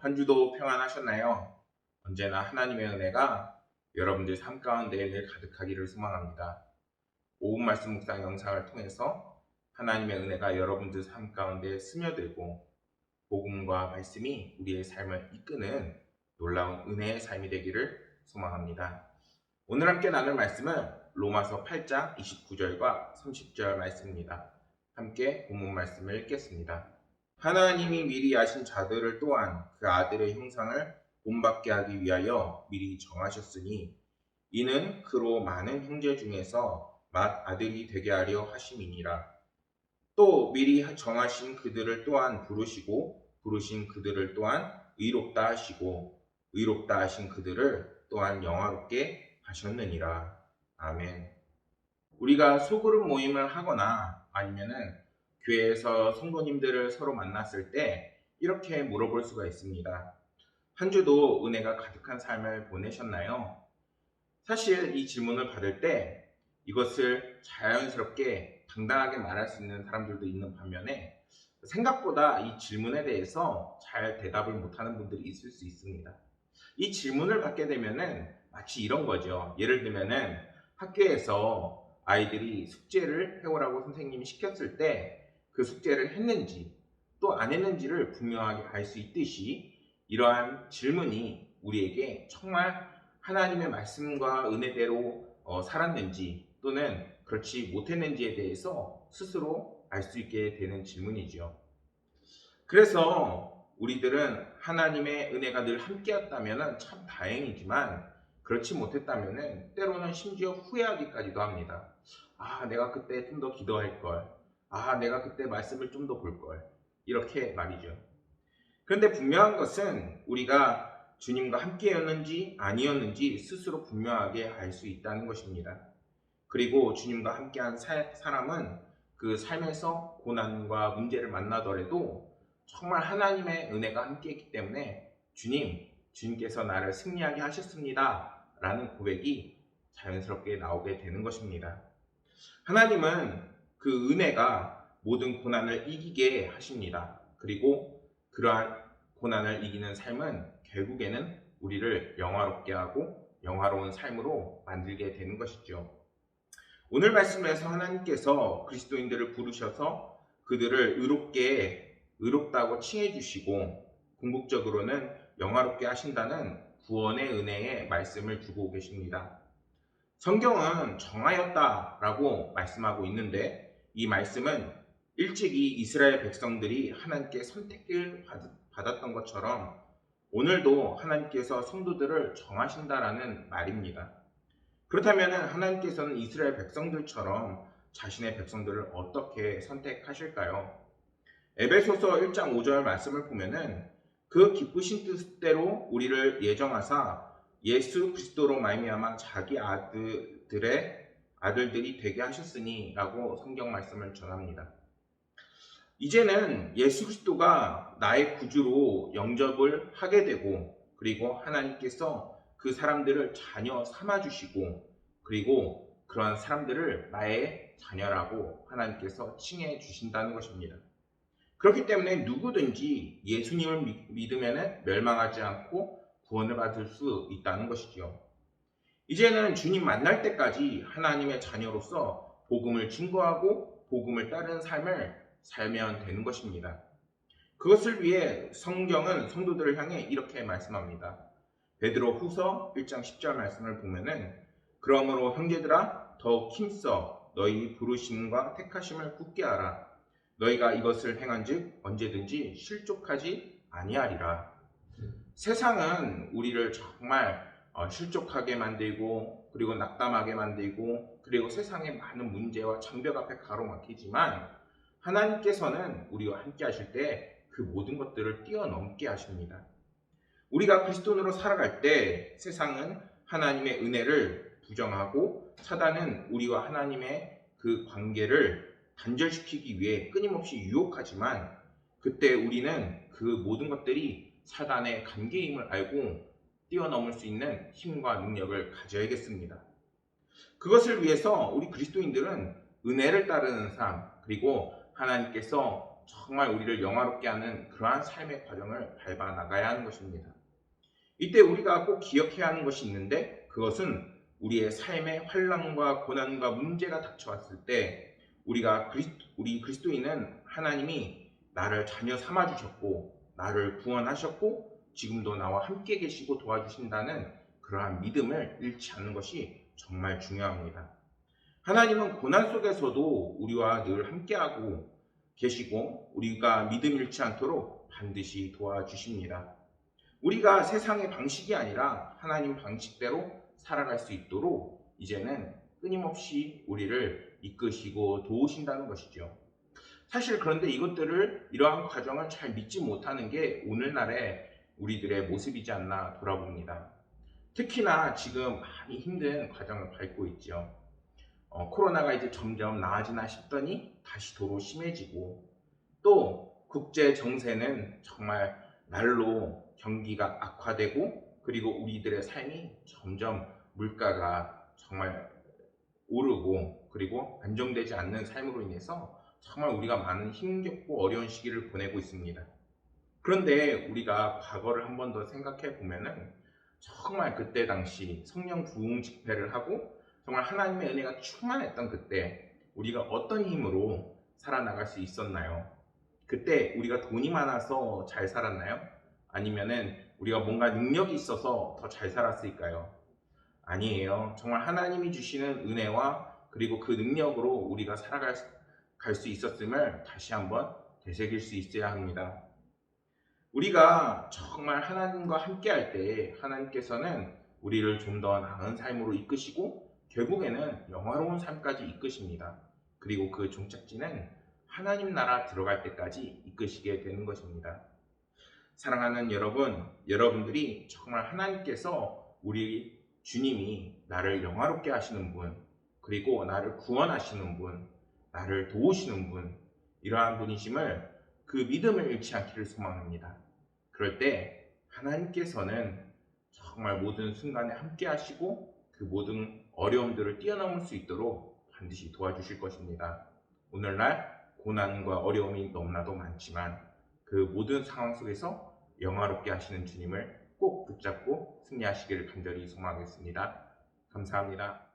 한 주도 평안하셨나요? 언제나 하나님의 은혜가 여러분들 삶 가운데 늘 가득하기를 소망합니다. 5분 말씀 묵상 영상을 통해서 하나님의 은혜가 여러분들 삶 가운데 스며들고 복음과 말씀이 우리의 삶을 이끄는 놀라운 은혜의 삶이 되기를 소망합니다. 오늘 함께 나눌 말씀은 로마서 8장 29절과 30절 말씀입니다. 함께 본문 말씀을 읽겠습니다. 하나님이 미리 아신 자들을 또한 그 아들의 형상을 본받게 하기 위하여 미리 정하셨으니 이는 그로 많은 형제 중에서 맏아들이 되게 하려 하심이니라. 또 미리 정하신 그들을 또한 부르시고 부르신 그들을 또한 의롭다 하시고 의롭다 하신 그들을 또한 영화롭게 하셨느니라. 아멘. 우리가 소그룹 모임을 하거나 아니면은 교회에서 성도님들을 서로 만났을 때 이렇게 물어볼 수가 있습니다. 한 주도 은혜가 가득한 삶을 보내셨나요? 사실 이 질문을 받을 때 이것을 자연스럽게 당당하게 말할 수 있는 사람들도 있는 반면에 생각보다 이 질문에 대해서 잘 대답을 못하는 분들이 있을 수 있습니다. 이 질문을 받게 되면은 마치 이런 거죠. 예를 들면은 학교에서 아이들이 숙제를 해오라고 선생님이 시켰을 때 그 숙제를 했는지 또 안 했는지를 분명하게 알 수 있듯이 이러한 질문이 우리에게 정말 하나님의 말씀과 은혜대로 살았는지 또는 그렇지 못했는지에 대해서 스스로 알 수 있게 되는 질문이죠. 그래서 우리들은 하나님의 은혜가 늘 함께였다면 참 다행이지만 그렇지 못했다면 때로는 심지어 후회하기까지도 합니다. 아, 내가 그때 좀 더 기도할 걸. 아, 내가 그때 말씀을 좀 더 볼 걸. 이렇게 말이죠. 그런데 분명한 것은 우리가 주님과 함께였는지 아니었는지 스스로 분명하게 알 수 있다는 것입니다. 그리고 주님과 함께한 사람은 그 삶에서 고난과 문제를 만나더라도 정말 하나님의 은혜가 함께했기 때문에 주님께서 나를 승리하게 하셨습니다. 라는 고백이 자연스럽게 나오게 되는 것입니다. 하나님은 그 은혜가 모든 고난을 이기게 하십니다. 그리고 그러한 고난을 이기는 삶은 결국에는 우리를 영화롭게 하고 영화로운 삶으로 만들게 되는 것이죠. 오늘 말씀에서 하나님께서 그리스도인들을 부르셔서 그들을 의롭다고 칭해 주시고 궁극적으로는 영화롭게 하신다는 구원의 은혜의 말씀을 주고 계십니다. 성경은 정하였다라고 말씀하고 있는데 이 말씀은 일찍이 이스라엘 백성들이 하나님께 선택을 받았던 것처럼 오늘도 하나님께서 성도들을 정하신다라는 말입니다. 그렇다면 하나님께서는 이스라엘 백성들처럼 자신의 백성들을 어떻게 선택하실까요? 에베소서 1장 5절 말씀을 보면은 그 기쁘신 뜻대로 우리를 예정하사 예수 그리스도로 말미암아 자기 아들들이 되게 하셨으니 라고 성경 말씀을 전합니다. 이제는 예수 그리스도가 나의 구주로 영접을 하게 되고 그리고 하나님께서 그 사람들을 자녀 삼아주시고 그리고 그러한 사람들을 나의 자녀라고 하나님께서 칭해 주신다는 것입니다. 그렇기 때문에 누구든지 예수님을 믿으면 멸망하지 않고 구원을 받을 수 있다는 것이죠. 이제는 주님 만날 때까지 하나님의 자녀로서 복음을 증거하고 복음을 따르는 삶을 살면 되는 것입니다. 그것을 위해 성경은 성도들을 향해 이렇게 말씀합니다. 베드로 후서 1장 10절 말씀을 보면은 그러므로 형제들아 더욱 힘써 너희 부르심과 택하심을 굳게 하라. 너희가 이것을 행한즉 언제든지 실족하지 아니하리라. 세상은 우리를 정말 실족하게 만들고 그리고 낙담하게 만들고 그리고 세상의 많은 문제와 장벽 앞에 가로막히지만 하나님께서는 우리와 함께 하실 때 그 모든 것들을 뛰어넘게 하십니다. 우리가 그리스도인으로 살아갈 때 세상은 하나님의 은혜를 부정하고 사단은 우리와 하나님의 그 관계를 단절시키기 위해 끊임없이 유혹하지만 그때 우리는 그 모든 것들이 사단의 관계임을 알고 뛰어넘을 수 있는 힘과 능력을 가져야겠습니다. 그것을 위해서 우리 그리스도인들은 은혜를 따르는 삶 그리고 하나님께서 정말 우리를 영화롭게 하는 그러한 삶의 과정을 밟아 나가야 하는 것입니다. 이때 우리가 꼭 기억해야 하는 것이 있는데, 그것은 우리의 삶의 환난과 고난과 문제가 닥쳐왔을 때 우리 그리스도인은 하나님이 나를 자녀 삼아 주셨고 나를 구원하셨고 지금도 나와 함께 계시고 도와주신다는 그러한 믿음을 잃지 않는 것이 정말 중요합니다. 하나님은 고난 속에서도 우리와 늘 함께하고 계시고 우리가 믿음 잃지 않도록 반드시 도와주십니다. 우리가 세상의 방식이 아니라 하나님 방식대로 살아갈 수 있도록 이제는 끊임없이 우리를 이끄시고 도우신다는 것이죠. 사실 그런데 이러한 과정을 잘 믿지 못하는 게 오늘날의 우리들의 모습이지 않나 돌아봅니다. 특히나 지금 많이 힘든 과정을 밟고 있죠. 코로나가 이제 점점 나아지나 싶더니 다시 도로 심해지고, 또 국제 정세는 정말 날로 경기가 악화되고, 그리고 우리들의 삶이 점점 물가가 정말 오르고, 그리고 안정되지 않는 삶으로 인해서 정말 우리가 많은 힘겹고 어려운 시기를 보내고 있습니다. 그런데 우리가 과거를 한 번 더 생각해 보면은 정말 그때 당시 성령 부흥 집회를 하고 정말 하나님의 은혜가 충만했던 그때 우리가 어떤 힘으로 살아나갈 수 있었나요? 그때 우리가 돈이 많아서 잘 살았나요? 아니면은 우리가 뭔가 능력이 있어서 더 잘 살았을까요? 아니에요. 정말 하나님이 주시는 은혜와 그리고 그 능력으로 우리가 살아갈 수 있었음을 다시 한번 되새길 수 있어야 합니다. 우리가 정말 하나님과 함께 할 때 하나님께서는 우리를 좀 더 나은 삶으로 이끄시고 결국에는 영화로운 삶까지 이끄십니다. 그리고 그 종착지는 하나님 나라 들어갈 때까지 이끄시게 되는 것입니다. 사랑하는 여러분, 여러분들이 정말 하나님께서 우리 주님이 나를 영화롭게 하시는 분, 그리고 나를 구원하시는 분, 나를 도우시는 분, 이러한 분이심을 그 믿음을 잃지 않기를 소망합니다. 그럴 때 하나님께서는 정말 모든 순간에 함께 하시고 그 모든 어려움들을 뛰어넘을 수 있도록 반드시 도와주실 것입니다. 오늘날 고난과 어려움이 너무나도 많지만 그 모든 상황 속에서 영화롭게 하시는 주님을 꼭 붙잡고 승리하시기를 간절히 소망하겠습니다. 감사합니다.